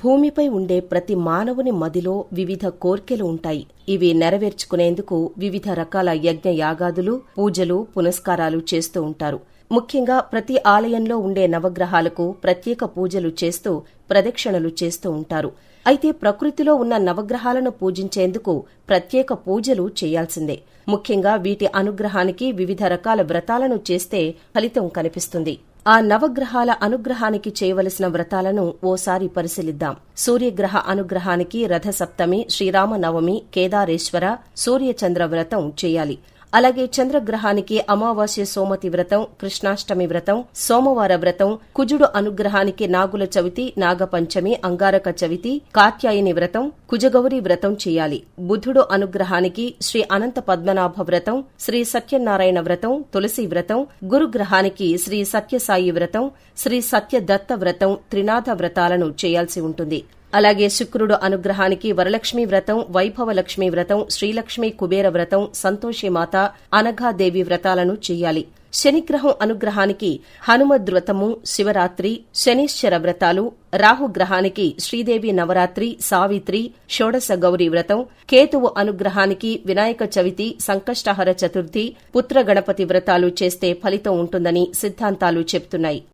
భూమిపై ఉండే ప్రతి మానవుని మదిలో వివిధ కోర్కెలు ఉంటాయి. ఇవి నెరవేర్చుకునేందుకు వివిధ రకాల యజ్ఞ యాగాదులు, పూజలు, పునస్కారాలు చేస్తూ ఉంటారు. ముఖ్యంగా ప్రతి ఆలయంలో ఉండే నవగ్రహాలకు ప్రత్యేక పూజలు చేస్తూ ప్రదక్షిణలు చేస్తూ ఉంటారు. అయితే ప్రకృతిలో ఉన్న నవగ్రహాలను పూజించేందుకు ప్రత్యేక పూజలు చేయాల్సిందే. ముఖ్యంగా వీటి అనుగ్రహానికి వివిధ రకాల వ్రతాలను చేస్తే ఫలితం కనిపిస్తుంది. ఆ నవగ్రహాల అనుగ్రహానికి చేయవలసిన వ్రతాలను ఓసారి పరిశీలిద్దాం. సూర్యగ్రహ అనుగ్రహానికి రథసప్తమి, శ్రీరామనవమి, కేదారేశ్వర, సూర్యచంద్ర వ్రతం చేయాలి. అలాగే చంద్రగ్రహానికి అమావాస్య సోమతి వ్రతం, కృష్ణాష్టమి వ్రతం, సోమవార వ్రతం, కుజుడు అనుగ్రహానికి నాగుల చవితి, నాగపంచమి, అంగారక చవితి, కాత్యాయని వ్రతం, కుజగౌరి వ్రతం చేయాలి. బుధుడు అనుగ్రహానికి శ్రీ అనంత పద్మనాభ వ్రతం, శ్రీ సత్యనారాయణ వ్రతం, తులసి వ్రతం, గురుగ్రహానికి శ్రీ సత్యసాయి వ్రతం, శ్రీ సత్యదత్త వ్రతం, త్రినాథ వ్రతాలను చేయాల్సి ఉంటుంది. అలాగే శుక్రుడు అనుగ్రహానికి వరలక్ష్మి వ్రతం, వైభవలక్ష్మి వ్రతం, శ్రీలక్ష్మి కుబేర వ్రతం, సంతోషిమాత, అనఘాదేవి వ్రతాలను చెయ్యాలి. శనిగ్రహం అనుగ్రహానికి హనుమద్వ్రతము, శివరాత్రి, శనీశ్వర వ్రతాలు, రాహుగ్రహానికి శ్రీదేవి నవరాత్రి, సావిత్రి, షోడశ గౌరీ వ్రతం, కేతువు అనుగ్రహానికి వినాయక చవితి, సంకష్టహర చతుర్థి, పుత్ర గణపతి వ్రతాలు చేస్తే ఫలితం ఉంటుందని సిద్ధాంతాలు చెబుతున్నాయి.